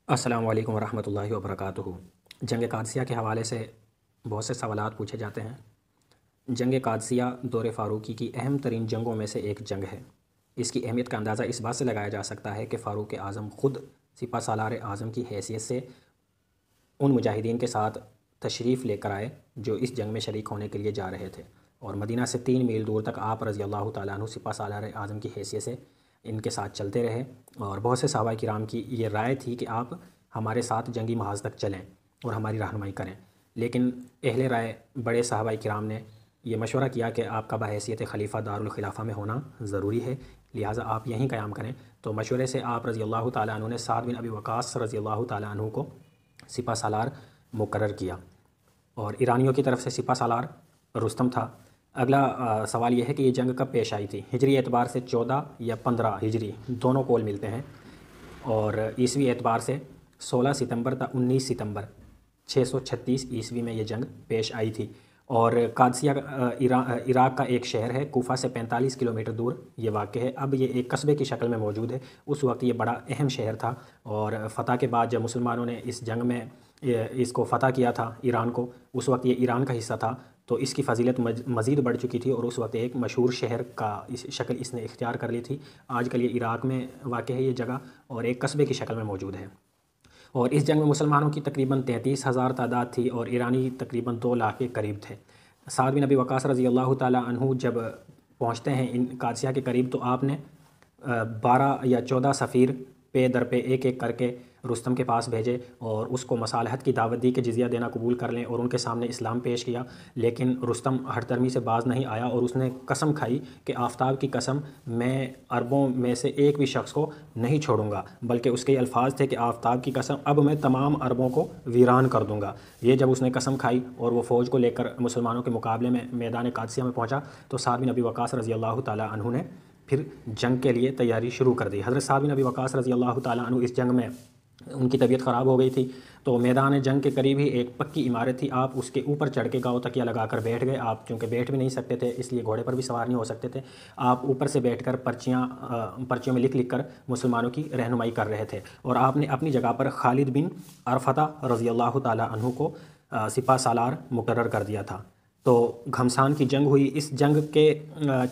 السلام علیکم ورحمۃ اللہ وبرکاتہ۔ جنگ قادسیہ کے حوالے سے بہت سے سوالات پوچھے جاتے ہیں۔ جنگ قادسیہ دور فاروقی کی اہم ترین جنگوں میں سے ایک جنگ ہے۔ اس کی اہمیت کا اندازہ اس بات سے لگایا جا سکتا ہے کہ فاروق اعظم خود سپہ سالار اعظم کی حیثیت سے ان مجاہدین کے ساتھ تشریف لے کر آئے جو اس جنگ میں شریک ہونے کے لیے جا رہے تھے، اور مدینہ سے 3 میل دور تک آپ رضی اللہ تعالیٰ عنہ سپہ سالار اعظم کی حیثیت سے ان کے ساتھ چلتے رہے، اور بہت سے صحابہ کرام کی یہ رائے تھی کہ آپ ہمارے ساتھ جنگی محاذ تک چلیں اور ہماری رہنمائی کریں، لیکن اہل رائے بڑے صحابہ کرام نے یہ مشورہ کیا کہ آپ کا بحیثیت خلیفہ دارالخلافہ میں ہونا ضروری ہے، لہٰذا آپ یہیں قیام کریں۔ تو مشورے سے آپ رضی اللہ تعالیٰ عنہ نے سعد بن ابی وقاص رضی اللہ تعالیٰ عنہ کو سپہ سالار مقرر کیا، اور ایرانیوں کی طرف سے سپہ سالار رستم تھا۔ اگلا سوال یہ ہے کہ یہ جنگ کب پیش آئی تھی؟ ہجری اعتبار سے 14 یا 15 ہجری دونوں قول ملتے ہیں، اور عیسوی اعتبار سے 16 ستمبر تا 19 ستمبر 636 عیسوی میں یہ جنگ پیش آئی تھی۔ اور قادسیہ عراق کا ایک شہر ہے، کوفہ سے 45 کلومیٹر دور یہ واقع ہے۔ اب یہ ایک قصبے کی شکل میں موجود ہے، اس وقت یہ بڑا اہم شہر تھا، اور فتح کے بعد جب مسلمانوں نے اس جنگ میں اس کو فتح کیا تھا ایران کو، اس وقت یہ ایران کا حصہ تھا، تو اس کی فضیلت مزید بڑھ چکی تھی، اور اس وقت ایک مشہور شہر کا شکل اس نے اختیار کر لی تھی۔ آج کل یہ عراق میں واقع ہے یہ جگہ، اور ایک قصبے کی شکل میں موجود ہے۔ اور اس جنگ میں مسلمانوں کی تقریباً 33,000 تعداد تھی، اور ایرانی تقریباً 2 لاکھ کے قریب تھے۔ سعد بن ابی وقاص رضی اللہ تعالیٰ عنہ جب پہنچتے ہیں ان قادسیہ کے قریب، تو آپ نے 12 یا 14 سفیر پے در پہ ایک ایک کر کے رستم کے پاس بھیجے، اور اس کو مصالحت کی دعوت دی کہ جزیہ دینا قبول کر لیں، اور ان کے سامنے اسلام پیش کیا، لیکن رستم ہٹ درمی سے باز نہیں آیا، اور اس نے قسم کھائی کہ آفتاب کی قسم، میں عربوں میں سے ایک بھی شخص کو نہیں چھوڑوں گا، بلکہ اس کے یہ الفاظ تھے کہ آفتاب کی قسم، اب میں تمام عربوں کو ویران کر دوں گا۔ یہ جب اس نے قسم کھائی اور وہ فوج کو لے کر مسلمانوں کے مقابلے میں میدان قادسیہ میں پہنچا، تو سعد بن ابی وقاص رضی اللہ تعالیٰ عنہ نے پھر جنگ کے لیے تیاری شروع کر دی۔ حضرت سعد بن ابی وقاص رضی اللہ تعالیٰ عنہ اس جنگ میں ان کی طبیعت خراب ہو گئی تھی، تو میدان جنگ کے قریب ہی ایک پکی عمارت تھی، آپ اس کے اوپر چڑھ کے گاؤ تکیہ لگا کر بیٹھ گئے۔ آپ چونکہ بیٹھ بھی نہیں سکتے تھے، اس لیے گھوڑے پر بھی سوار نہیں ہو سکتے تھے، آپ اوپر سے بیٹھ کر پرچیوں میں لکھ کر مسلمانوں کی رہنمائی کر رہے تھے، اور آپ نے اپنی جگہ پر خالد بن عرفطہ رضی اللہ تعالیٰ عنہ کو سپہ سالار مقرر کر دیا تھا۔ تو گھمسان کی جنگ ہوئی۔ اس جنگ کے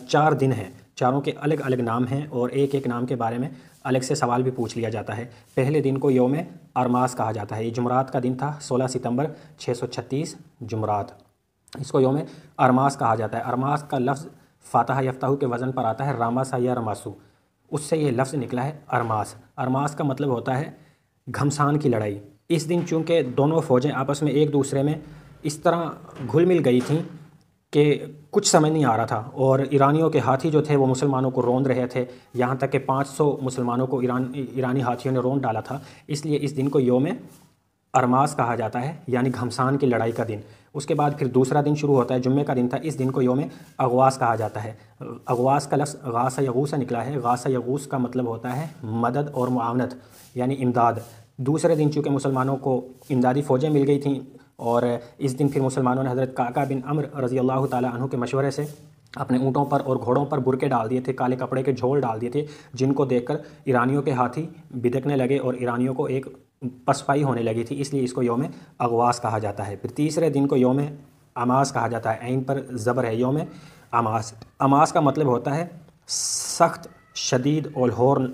4 دن ہیں، چاروں کے الگ الگ نام ہیں، اور ایک ایک نام کے بارے میں الگ سے سوال بھی پوچھ لیا جاتا ہے۔ پہلے دن کو یوم ارماس کہا جاتا ہے، یہ جمعرات کا دن تھا، 16 ستمبر 636 جمعرات، اس کو یوم ارماس کہا جاتا ہے۔ ارماس کا لفظ فاتح یفتح کے وزن پر آتا ہے، راماسا یا رماسو، اس سے یہ لفظ نکلا ہے ارماس۔ ارماس کا مطلب ہوتا ہے گھمسان کی لڑائی۔ اس دن چونکہ دونوں فوجیں آپس میں ایک دوسرے میں اس طرح گھل مل گئی تھیں کہ کچھ سمجھ نہیں آ رہا تھا، اور ایرانیوں کے ہاتھی جو تھے وہ مسلمانوں کو روند رہے تھے، یہاں تک کہ 500 مسلمانوں کو ایرانی ہاتھیوں نے روند ڈالا تھا، اس لیے اس دن کو یوم ارماس کہا جاتا ہے، یعنی گھمسان کی لڑائی کا دن۔ اس کے بعد پھر دوسرا دن شروع ہوتا ہے، جمعے کا دن تھا، اس دن کو یوم اغواس کہا جاتا ہے۔ اغواس کا لفظ غاث یغوث نکلا ہے، غاث یغوث کا مطلب ہوتا ہے مدد اور معاونت، یعنی امداد۔ دوسرے دن چونکہ مسلمانوں کو امدادی فوجیں مل گئی تھیں، اور اس دن پھر مسلمانوں نے حضرت قعقاع بن عمرو رضی اللہ تعالیٰ عنہ کے مشورے سے اپنے اونٹوں پر اور گھوڑوں پر برقعے ڈال دیے تھے، کالے کپڑے کے جھول ڈال دیے تھے، جن کو دیکھ کر ایرانیوں کے ہاتھی بدکنے لگے، اور ایرانیوں کو ایک پسپائی ہونے لگی تھی، اس لیے اس کو یوم اغواس کہا جاتا ہے۔ پھر تیسرے دن کو یوم اماس کہا جاتا ہے، عین پر زبر ہے، یوم اماس۔ اماس کا مطلب ہوتا ہے سخت، شدید اور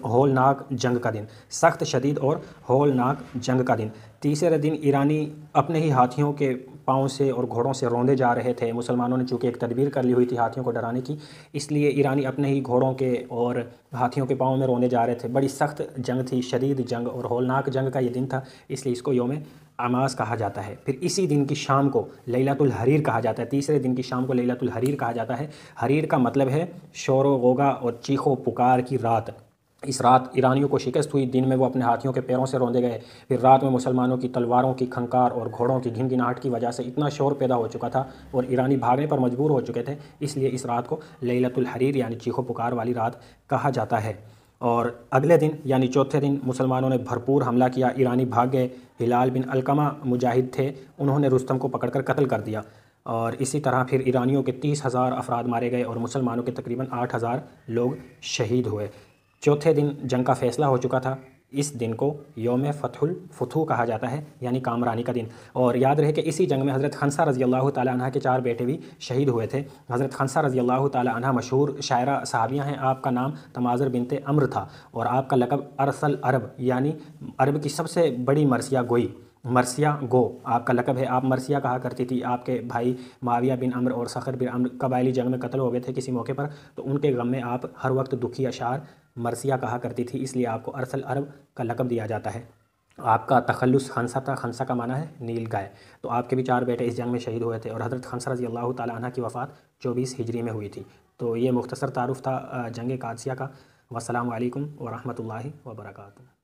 ہولناک جنگ کا دن، سخت، شدید اور ہولناک جنگ کا دن۔ تیسرے دن ایرانی اپنے ہی ہاتھیوں کے پاؤں سے اور گھوڑوں سے روندے جا رہے تھے۔ مسلمانوں نے چونکہ ایک تدبیر کر لی ہوئی تھی ہاتھیوں کو ڈرانے کی، اس لیے ایرانی اپنے ہی گھوڑوں کے اور ہاتھیوں کے پاؤں میں روندے جا رہے تھے۔ بڑی سخت جنگ تھی، شدید جنگ اور ہولناک جنگ کا یہ دن تھا، اس لیے اس کو یوم اماس کہا جاتا ہے۔ پھر اسی دن کی شام کو لیلۃ الحریر کہا جاتا ہے، تیسرے دن کی شام کو لیلۃ الحریر کہا جاتا ہے۔ حریر کا مطلب ہے شور و غوغا اور چیخ و پکار کی رات۔ اس رات ایرانیوں کو شکست ہوئی، دن میں وہ اپنے ہاتھیوں کے پیروں سے روندے گئے، پھر رات میں مسلمانوں کی تلواروں کی کھنکار اور گھوڑوں کی گھنگھناہٹ کی وجہ سے اتنا شور پیدا ہو چکا تھا اور ایرانی بھاگنے پر مجبور ہو چکے تھے، اس لیے اس رات کو لیلۃ الحریر یعنی چیخ و پکار والی رات کہا جاتا ہے۔ اور اگلے دن یعنی چوتھے دن مسلمانوں نے بھرپور حملہ کیا، ایرانی بھاگ گئے۔ ہلال بن علقمہ مجاہد تھے، انہوں نے رستم کو پکڑ کر قتل کر دیا، اور اسی طرح پھر ایرانیوں کے 30,000 افراد مارے گئے، اور مسلمانوں کے تقریباً 8,000 لوگ شہید ہوئے۔ چوتھے دن جنگ کا فیصلہ ہو چکا تھا، اس دن کو یوم فتح الفتوح کہا جاتا ہے، یعنی کامرانی کا دن۔ اور یاد رہے کہ اسی جنگ میں حضرت خنسا رضی اللہ تعالیٰ عنہ کے 4 بیٹے بھی شہید ہوئے تھے۔ حضرت خنسا رضی اللہ تعالیٰ عنہ مشہور شاعرہ صحابیہ ہیں۔ آپ کا نام تماظر بنت عمرو تھا اور آپ کا لقب ارسل عرب، یعنی عرب کی سب سے بڑی مرثیہ گوئی، مرثیہ گو آپ کا لقب ہے۔ آپ مرثیہ کہا کرتی تھی۔ آپ کے بھائی معاویہ بن عمرو اور صخر بن عمرو قبائلی جنگ میں قتل ہو گئے تھے کسی موقع پر، تو ان کے غم میں آپ ہر وقت دکھی اشعار مرثیہ کہا کرتی تھی، اس لیے آپ کو ارسل عرب کا لقب دیا جاتا ہے۔ آپ کا تخلص خنسا تھا، خنسا کا معنی ہے نیل گائے۔ تو آپ کے بھی 4 بیٹے اس جنگ میں شہید ہوئے تھے اور حضرت خنسا رضی اللہ تعالیٰ عنہ کی وفات 24 ہجری میں ہوئی تھی۔ تو یہ مختصر تعارف تھا جنگ قادسیہ کا۔ والسلام علیکم ورحمۃ اللہ وبرکاتہ۔